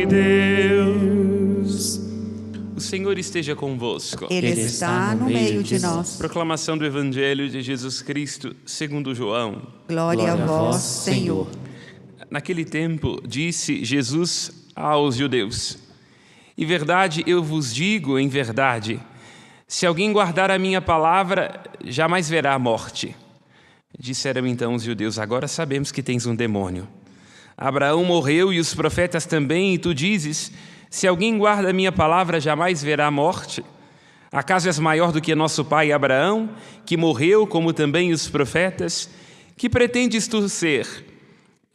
Deus. O Senhor esteja convosco. Ele está no meio de nós. Proclamação do Evangelho de Jesus Cristo segundo João. Glória a vós, Senhor. Naquele tempo, disse Jesus aos judeus: em verdade eu vos digo, em verdade, se alguém guardar a minha palavra, jamais verá a morte. Disseram então os judeus: agora sabemos que tens um demônio. Abraão morreu e os profetas também, e tu dizes: se alguém guarda a minha palavra, jamais verá a morte. Acaso és maior do que nosso pai Abraão, que morreu, como também os profetas? Que pretendes tu ser?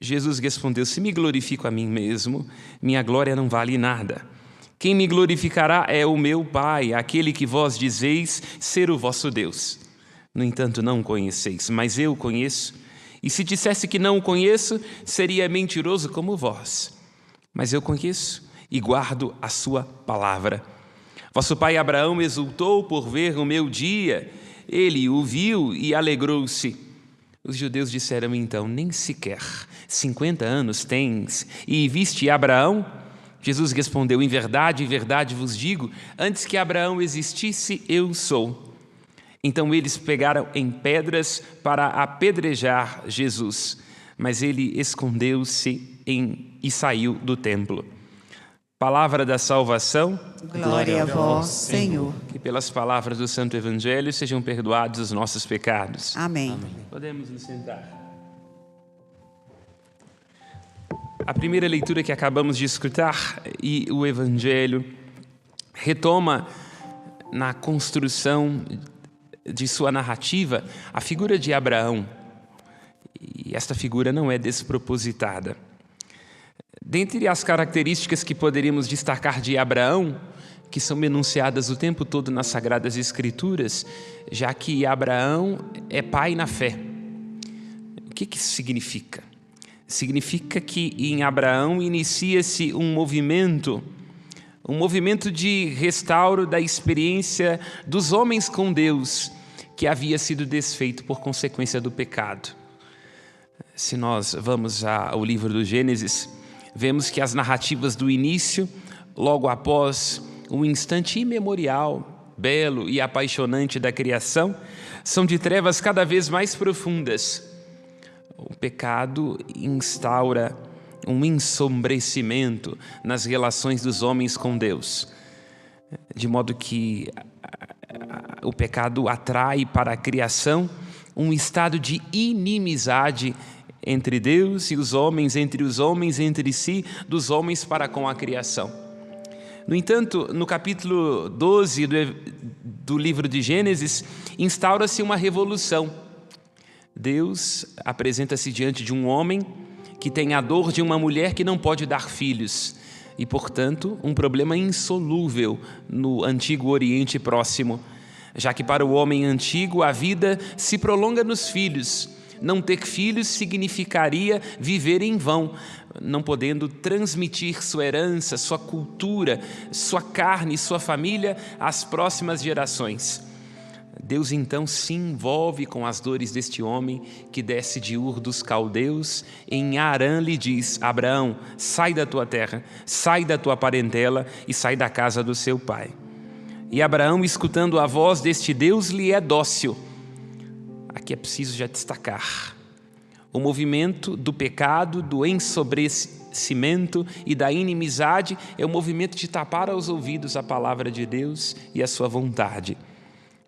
Jesus respondeu: se me glorifico a mim mesmo, minha glória não vale nada. Quem me glorificará é o meu Pai, aquele que vós dizeis ser o vosso Deus. No entanto, não o conheceis, mas eu o conheço. E se dissesse que não o conheço, seria mentiroso como vós. Mas eu conheço e guardo a sua palavra. Vosso pai Abraão exultou por ver o meu dia. Ele o viu e alegrou-se. Os judeus disseram então: nem sequer 50 anos tens e viste Abraão? Jesus respondeu: em verdade vos digo, antes que Abraão existisse, eu sou. Então eles pegaram em pedras para apedrejar Jesus, mas ele escondeu-se e saiu do templo. Palavra da salvação. Glória a vós, Senhor. Que pelas palavras do Santo Evangelho sejam perdoados os nossos pecados. Amém. Podemos nos sentar. A primeira leitura que acabamos de escutar e o Evangelho retoma na construção de sua narrativa a figura de Abraão. E esta figura não é despropositada. Dentre as características que poderíamos destacar de Abraão, que são enunciadas o tempo todo nas Sagradas Escrituras, já que Abraão é pai na fé. O que isso significa? Significa que em Abraão inicia-se um movimento de restauro da experiência dos homens com Deus, que havia sido desfeito por consequência do pecado. Se nós vamos ao livro do Gênesis, vemos que as narrativas do início, logo após um instante imemorial, belo e apaixonante da criação, são de trevas cada vez mais profundas. O pecado instaura um ensombrecimento nas relações dos homens com Deus, de modo que o pecado atrai para a criação um estado de inimizade entre Deus e os homens, entre os homens entre si, dos homens para com a criação. No entanto, no capítulo 12 do livro de Gênesis, instaura-se uma revolução. Deus apresenta-se diante de um homem que tem a dor de uma mulher que não pode dar filhos e, portanto, um problema insolúvel no antigo Oriente Próximo, já que para o homem antigo a vida se prolonga nos filhos. Não ter filhos significaria viver em vão, não podendo transmitir sua herança, sua cultura, sua carne, sua família às próximas gerações. Deus então se envolve com as dores deste homem que desce de Ur dos Caldeus. Em Harã lhe diz: Abraão, sai da tua terra, sai da tua parentela e sai da casa do seu pai. E Abraão, escutando a voz deste Deus, lhe é dócil. Aqui é preciso já destacar o movimento do pecado, do ensobrecimento e da inimizade é o movimento de tapar aos ouvidos a palavra de Deus e a sua vontade.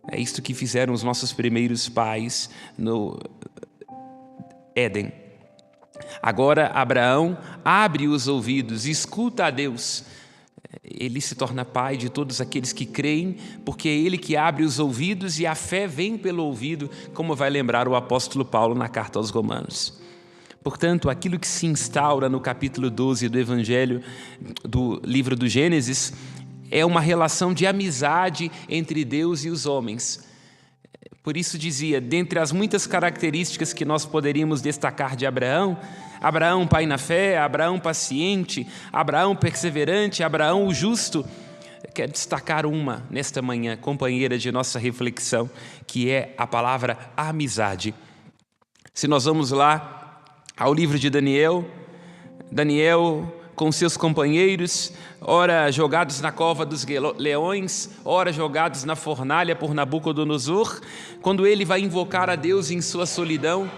É isto que fizeram os nossos primeiros pais no Éden. Agora Abraão abre os ouvidos, escuta a Deus. Ele se torna pai de todos aqueles que creem, porque é ele que abre os ouvidos e a fé vem pelo ouvido, como vai lembrar o apóstolo Paulo na carta aos Romanos. Portanto, aquilo que se instaura no capítulo 12 do Evangelho, do livro do Gênesis, é uma relação de amizade entre Deus e os homens. Por isso dizia, dentre as muitas características que nós poderíamos destacar de Abraão, Abraão pai na fé, Abraão paciente, Abraão perseverante, Abraão o justo, quero destacar uma nesta manhã, companheira de nossa reflexão, que é a palavra amizade. Se nós vamos lá ao livro de Daniel com seus companheiros, ora jogados na cova dos leões, ora jogados na fornalha por Nabucodonosor, quando ele vai invocar a Deus em sua solidão,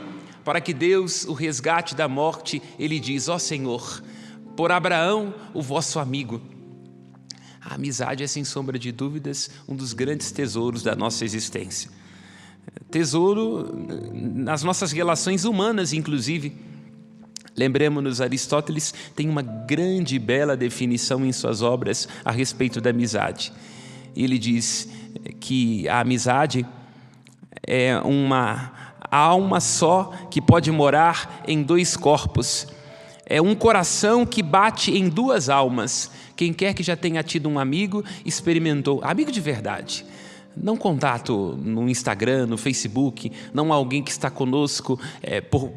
para que Deus o resgate da morte, ele diz: ó Senhor, por Abraão, o vosso amigo. A amizade é, sem sombra de dúvidas, um dos grandes tesouros da nossa existência. Tesouro nas nossas relações humanas, inclusive. Lembremos-nos, Aristóteles tem uma grande e bela definição em suas obras a respeito da amizade. Ele diz que a amizade é uma alma só que pode morar em dois corpos. É um coração que bate em duas almas. Quem quer que já tenha tido um amigo, experimentou, amigo de verdade. Não contato no Instagram, no Facebook, não alguém que está conosco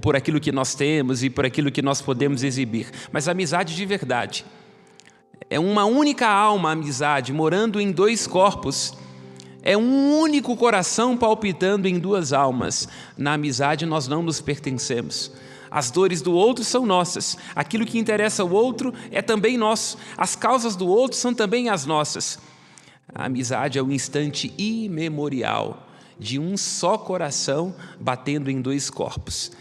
por aquilo que nós temos e por aquilo que nós podemos exibir, mas amizade de verdade. É uma única alma, a amizade, morando em dois corpos. É um único coração palpitando em duas almas. Na amizade nós não nos pertencemos. As dores do outro são nossas. Aquilo que interessa ao outro é também nosso. As causas do outro são também as nossas. A amizade é um instante imemorial de um só coração batendo em dois corpos.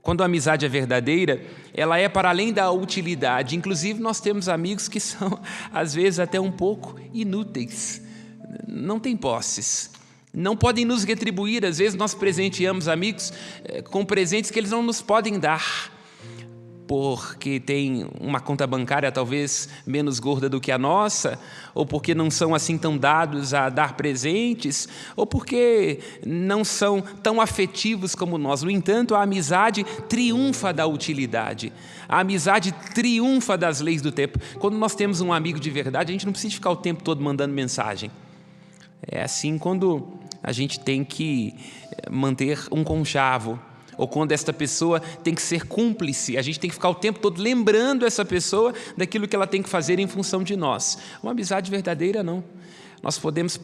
Quando a amizade é verdadeira, ela é para além da utilidade. Inclusive, nós temos amigos que são, às vezes, até um pouco inúteis. Não têm posses. Não podem nos retribuir. Às vezes, nós presenteamos amigos com presentes que eles não nos podem dar, porque tem uma conta bancária talvez menos gorda do que a nossa, ou porque não são assim tão dados a dar presentes, ou porque não são tão afetivos como nós. No entanto, a amizade triunfa da utilidade. A amizade triunfa das leis do tempo. Quando nós temos um amigo de verdade, a gente não precisa ficar o tempo todo mandando mensagem. É assim quando a gente tem que manter um conchavo, ou quando esta pessoa tem que ser cúmplice, a gente tem que ficar o tempo todo lembrando essa pessoa daquilo que ela tem que fazer em função de nós. Uma amizade verdadeira, não. Nós podemos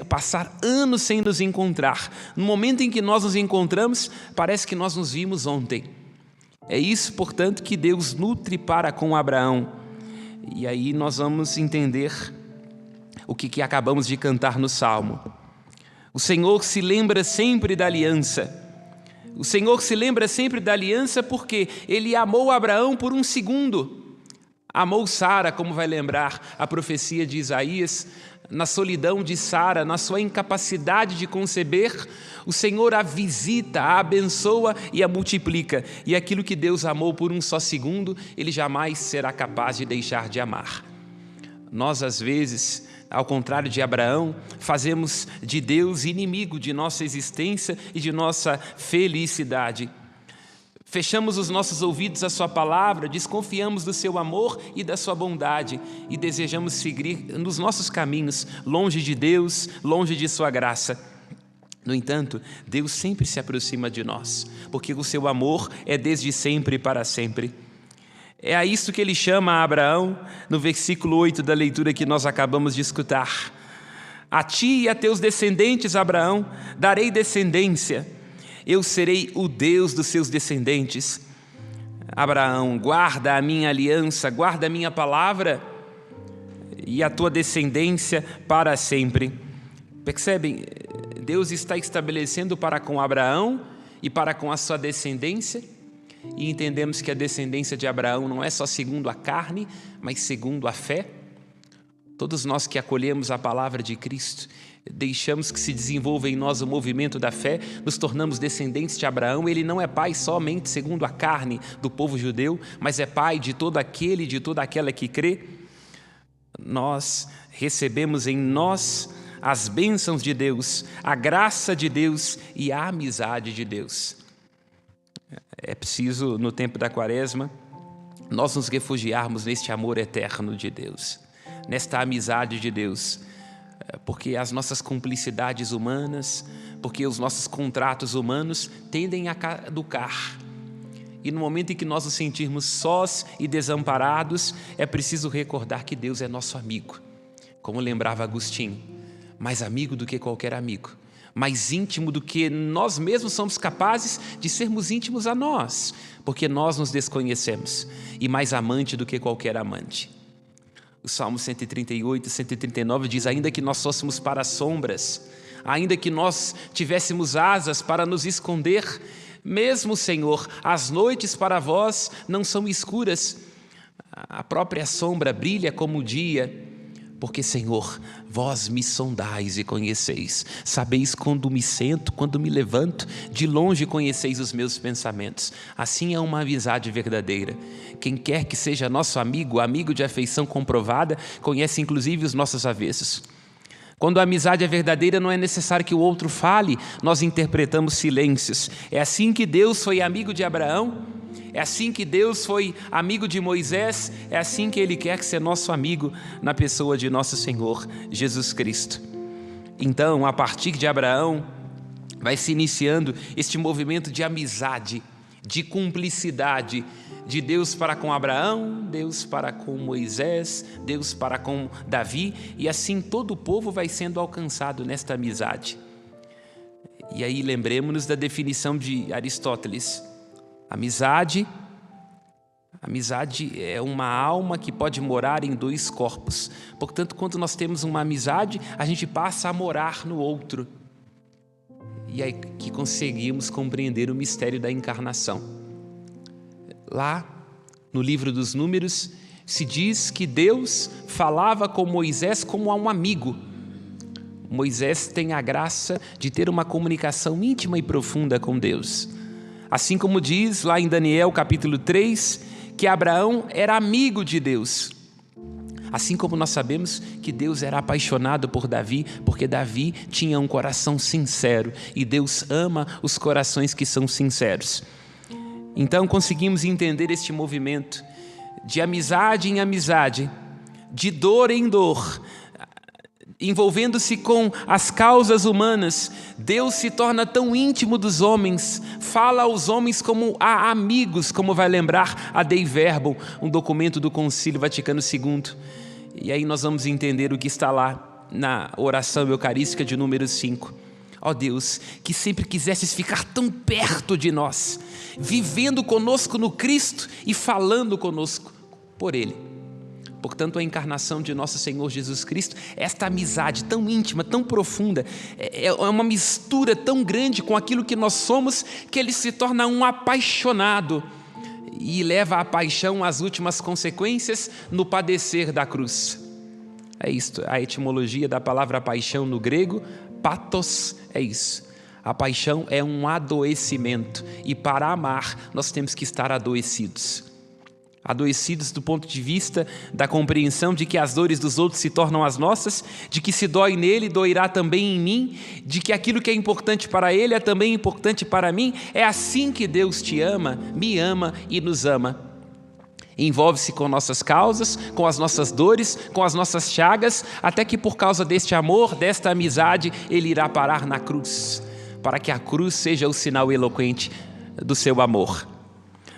passar anos sem nos encontrar. No momento em que nós nos encontramos, parece que nós nos vimos ontem. É isso, portanto, que Deus nutre para com Abraão. E aí nós vamos entender o que acabamos de cantar no Salmo. O Senhor se lembra sempre da aliança. O Senhor se lembra sempre da aliança porque Ele amou Abraão por um segundo. Amou Sara, como vai lembrar a profecia de Isaías, na solidão de Sara, na sua incapacidade de conceber, o Senhor a visita, a abençoa e a multiplica. E aquilo que Deus amou por um só segundo, Ele jamais será capaz de deixar de amar. Nós, às vezes, ao contrário de Abraão, fazemos de Deus inimigo de nossa existência e de nossa felicidade. Fechamos os nossos ouvidos à sua palavra, desconfiamos do seu amor e da sua bondade e desejamos seguir nos nossos caminhos, longe de Deus, longe de sua graça. No entanto, Deus sempre se aproxima de nós, porque o seu amor é desde sempre e para sempre. É a isso que ele chama a Abraão, no versículo 8 da leitura que nós acabamos de escutar. A ti e a teus descendentes, Abraão, darei descendência. Eu serei o Deus dos seus descendentes. Abraão, guarda a minha aliança, guarda a minha palavra e a tua descendência para sempre. Percebem? Deus está estabelecendo para com Abraão e para com a sua descendência. E entendemos que a descendência de Abraão não é só segundo a carne, mas segundo a fé. Todos nós que acolhemos a palavra de Cristo, deixamos que se desenvolva em nós o movimento da fé, nos tornamos descendentes de Abraão. Ele não é pai somente segundo a carne do povo judeu, mas é pai de todo aquele e de toda aquela que crê. Nós recebemos em nós as bênçãos de Deus, a graça de Deus e a amizade de Deus. É preciso, no tempo da Quaresma, nós nos refugiarmos neste amor eterno de Deus, nesta amizade de Deus, porque as nossas cumplicidades humanas, porque os nossos contratos humanos tendem a caducar. E no momento em que nós nos sentirmos sós e desamparados, é preciso recordar que Deus é nosso amigo. Como lembrava Agostinho, mais amigo do que qualquer amigo, mais íntimo do que nós mesmos somos capazes de sermos íntimos a nós, porque nós nos desconhecemos, e mais amante do que qualquer amante. O Salmo 138, 139 diz: ainda que nós fôssemos para as sombras, ainda que nós tivéssemos asas para nos esconder, mesmo, Senhor, as noites para vós não são escuras, a própria sombra brilha como o dia, porque, Senhor, vós me sondais e conheceis, sabeis quando me sento, quando me levanto, de longe conheceis os meus pensamentos. Assim é uma amizade verdadeira. Quem quer que seja nosso amigo, amigo de afeição comprovada, conhece inclusive os nossos avessos. Quando a amizade é verdadeira, não é necessário que o outro fale, nós interpretamos silêncios. É assim que Deus foi amigo de Abraão, é assim que Deus foi amigo de Moisés, é assim que Ele quer ser nosso amigo na pessoa de nosso Senhor Jesus Cristo. Então, a partir de Abraão, vai se iniciando este movimento de amizade, de cumplicidade, de Deus para com Abraão, Deus para com Moisés, Deus para com Davi, e assim todo o povo vai sendo alcançado nesta amizade. E aí lembremos-nos da definição de Aristóteles. Amizade é uma alma que pode morar em dois corpos. Portanto, quando nós temos uma amizade, a gente passa a morar no outro. E aí que conseguimos compreender o mistério da encarnação. Lá, no livro dos Números, se diz que Deus falava com Moisés como a um amigo. Moisés tem a graça de ter uma comunicação íntima e profunda com Deus. Assim como diz lá em Daniel capítulo 3, que Abraão era amigo de Deus. Assim como nós sabemos que Deus era apaixonado por Davi, porque Davi tinha um coração sincero, e Deus ama os corações que são sinceros. Então conseguimos entender este movimento de amizade em amizade, de dor em dor, envolvendo-se com as causas humanas. Deus se torna tão íntimo dos homens, fala aos homens como a amigos, como vai lembrar a Dei Verbum, um documento do Concílio Vaticano II. E aí nós vamos entender o que está lá na oração eucarística de número 5. Ó Deus, que sempre quisesses ficar tão perto de nós, vivendo conosco no Cristo e falando conosco por Ele. Portanto, a encarnação de nosso Senhor Jesus Cristo, esta amizade tão íntima, tão profunda, é uma mistura tão grande com aquilo que nós somos, que Ele se torna um apaixonado e leva a paixão às últimas consequências no padecer da cruz. É isto, a etimologia da palavra paixão no grego, pathos, é isso. A paixão é um adoecimento, e para amar nós temos que estar adoecidos. Adoecidos do ponto de vista da compreensão de que as dores dos outros se tornam as nossas, de que se dói nele, doirá também em mim, de que aquilo que é importante para ele é também importante para mim. É assim que Deus te ama, me ama e nos ama. Envolve-se com nossas causas, com as nossas dores, com as nossas chagas, até que por causa deste amor, desta amizade, Ele irá parar na cruz, para que a cruz seja o sinal eloquente do seu amor.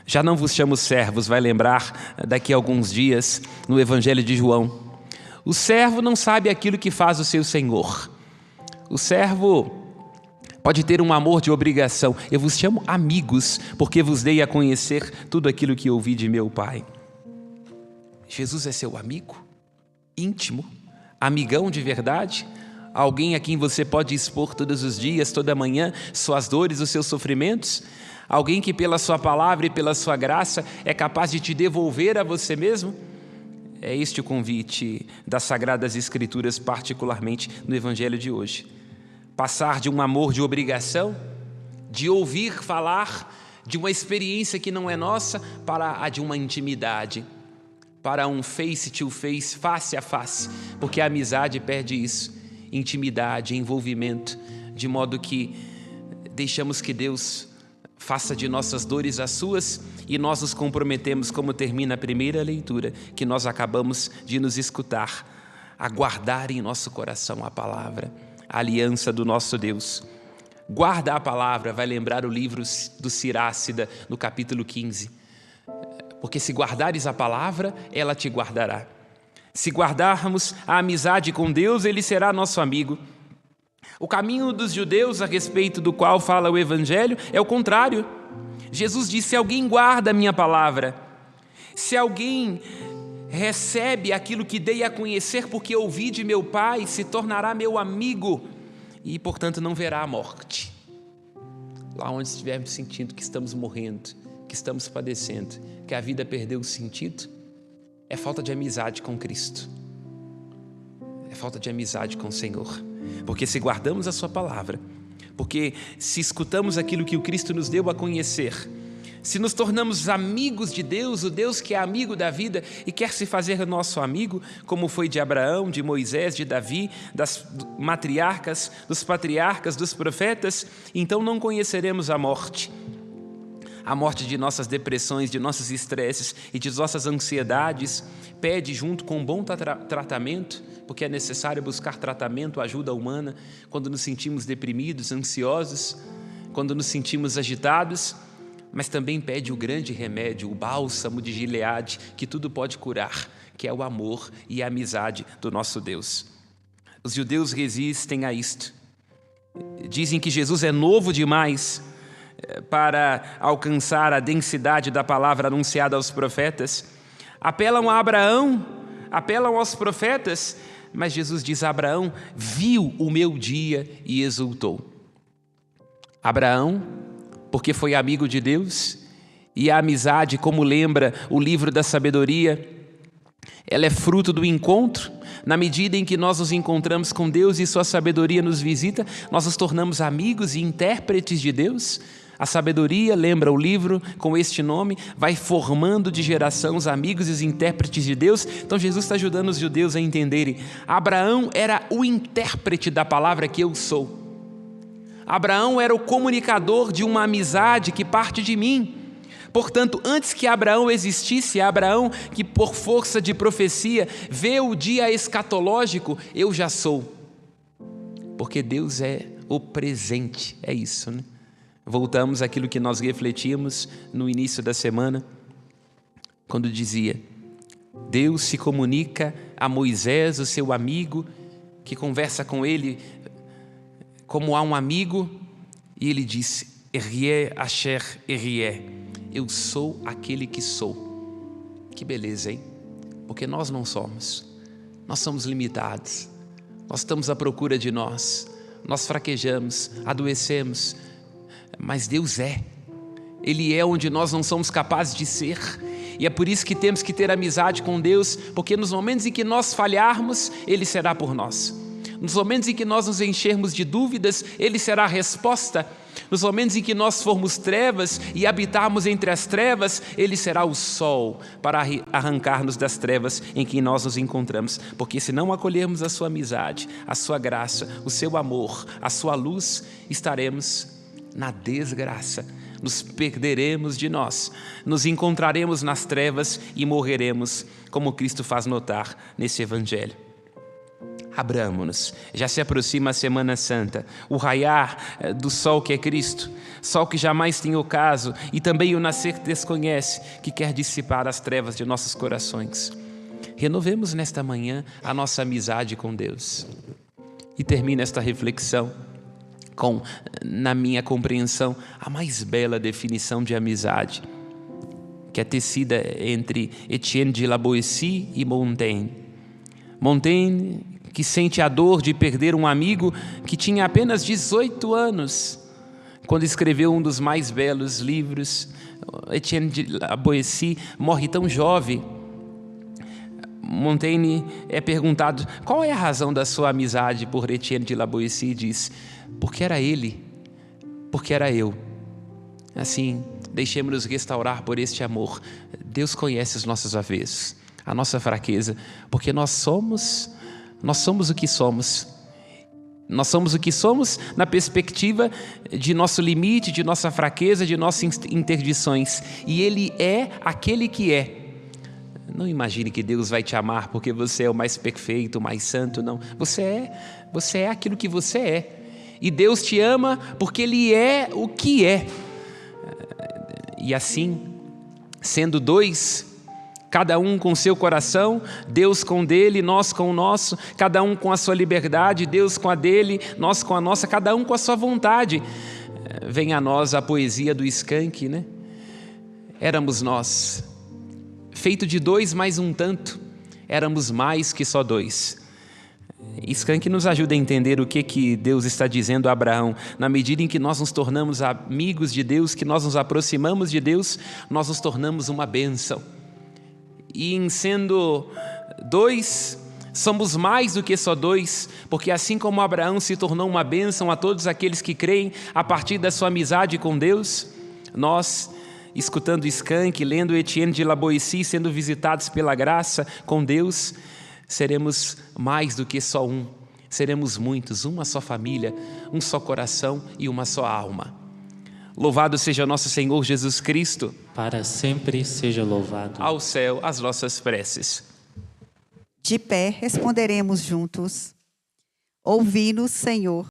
Já não vos chamo servos, vai lembrar daqui a alguns dias no Evangelho de João. O servo não sabe aquilo que faz o seu senhor. O servo pode ter um amor de obrigação. Eu vos chamo amigos, porque vos dei a conhecer tudo aquilo que ouvi de meu Pai. Jesus é seu amigo, íntimo, amigão de verdade, alguém a quem você pode expor todos os dias, toda manhã, suas dores, os seus sofrimentos, alguém que pela sua palavra e pela sua graça é capaz de te devolver a você mesmo. É este o convite das Sagradas Escrituras, particularmente no Evangelho de hoje. Passar de um amor de obrigação, de ouvir falar, de uma experiência que não é nossa, para a de uma intimidade, para um face to face, face a face, porque a amizade perde isso, intimidade, envolvimento, de modo que deixamos que Deus faça de nossas dores as suas, e nós nos comprometemos, como termina a primeira leitura, que nós acabamos de nos escutar, a guardar em nosso coração a palavra, a aliança do nosso Deus. Guarda a palavra, vai lembrar o livro do Sirácida, no capítulo 15. Porque se guardares a palavra, ela te guardará. Se guardarmos a amizade com Deus, Ele será nosso amigo. O caminho dos judeus, a respeito do qual fala o Evangelho, é o contrário. Jesus disse: se alguém guarda a minha palavra, se alguém recebe aquilo que dei a conhecer porque ouvi de meu Pai, se tornará meu amigo e, portanto, não verá a morte. Lá onde estivermos sentindo que estamos morrendo, que estamos padecendo, que a vida perdeu o sentido, é falta de amizade com Cristo. É falta de amizade com o Senhor. Porque se guardamos a sua palavra, porque se escutamos aquilo que o Cristo nos deu a conhecer, se nos tornamos amigos de Deus, o Deus que é amigo da vida e quer se fazer nosso amigo, como foi de Abraão, de Moisés, de Davi, das matriarcas, dos patriarcas, dos profetas, então não conheceremos a morte de nossas depressões, de nossos estresses e de nossas ansiedades. Pede junto com um bom tratamento, porque é necessário buscar tratamento, ajuda humana, quando nos sentimos deprimidos, ansiosos, quando nos sentimos agitados, mas também pede o grande remédio, o bálsamo de Gileade, que tudo pode curar, que é o amor e a amizade do nosso Deus. Os judeus resistem a isto. Dizem que Jesus é novo demais para alcançar a densidade da palavra anunciada aos profetas. Apelam a Abraão, apelam aos profetas, mas Jesus diz: Abraão viu o meu dia e exultou. Abraão, porque foi amigo de Deus, e a amizade, como lembra o livro da sabedoria, ela é fruto do encontro. Na medida em que nós nos encontramos com Deus e sua sabedoria nos visita, nós nos tornamos amigos e intérpretes de Deus. A sabedoria, lembra o livro com este nome, vai formando de geração os amigos e os intérpretes de Deus. Então Jesus está ajudando os judeus a entenderem: Abraão era o intérprete da palavra que eu sou. Abraão era o comunicador de uma amizade que parte de mim. Portanto, antes que Abraão existisse, Abraão que por força de profecia vê o dia escatológico, eu já sou. Porque Deus é o presente, é isso, né? Voltamos àquilo que nós refletimos no início da semana, quando dizia: Deus se comunica a Moisés, o seu amigo, que conversa com ele como a um amigo, e ele disse: Erie Asher Erie, eu sou aquele que sou. Que beleza, hein? Porque nós não somos, nós somos limitados, nós estamos à procura de nós fraquejamos, adoecemos, mas Deus é. Ele é onde nós não somos capazes de ser. E é por isso que temos que ter amizade com Deus, porque nos momentos em que nós falharmos, Ele será por nós. Nos momentos em que nós nos enchermos de dúvidas, Ele será a resposta. Nos momentos em que nós formos trevas e habitarmos entre as trevas, Ele será o sol para arrancar-nos das trevas em que nós nos encontramos. Porque se não acolhermos a sua amizade, a sua graça, o seu amor, a sua luz, estaremos na desgraça, nos perderemos de nós, nos encontraremos nas trevas e morreremos, como Cristo faz notar nesse Evangelho. Abramos-nos, já se aproxima a Semana Santa, o raiar do sol que é Cristo, sol que jamais tem ocaso, e também o nascer que desconhece, que quer dissipar as trevas de nossos corações. Renovemos nesta manhã a nossa amizade com Deus. E termino esta reflexão com, na minha compreensão, a mais bela definição de amizade, que é tecida entre Etienne de La Boétie e Montaigne. Montaigne, que sente a dor de perder um amigo que tinha apenas 18 anos, quando escreveu um dos mais belos livros. Etienne de La Boétie morre tão jovem. Montaigne é perguntado: qual é a razão da sua amizade por Etienne de La Boétie? E diz: porque era ele, porque era eu. Assim, deixemos-nos restaurar por este amor. Deus conhece os nossos avessos, a nossa fraqueza, porque nós somos o que somos. Nós somos o que somos na perspectiva de nosso limite, de nossa fraqueza, de nossas interdições. E Ele é aquele que é. Não imagine que Deus vai te amar porque você é o mais perfeito, o mais santo, não. Você é aquilo que você é. E Deus te ama porque Ele é o que é. E assim, sendo dois, Cada um com seu coração, Deus com o dele, nós com o nosso, cada um com a sua liberdade, Deus com a dele, nós com a nossa, cada um com a sua vontade. Vem a nós a poesia do Skank, né? Éramos nós, feito de dois mais um tanto, éramos mais que só dois. Skank nos ajuda a entender o que Deus está dizendo a Abraão. Na medida em que nós nos tornamos amigos de Deus, que nós nos aproximamos de Deus, nós nos tornamos uma bênção. E em sendo dois, somos mais do que só dois, porque assim como Abraão se tornou uma bênção a todos aqueles que creem a partir da sua amizade com Deus, nós, escutando Skank, lendo Etienne de La Boétie, sendo visitados pela graça com Deus, seremos mais do que só um, seremos muitos, uma só família, um só coração e uma só alma. Louvado seja nosso Senhor Jesus Cristo. Para sempre seja louvado. Ao céu as nossas preces. De pé responderemos juntos. Ouvi-nos, Senhor.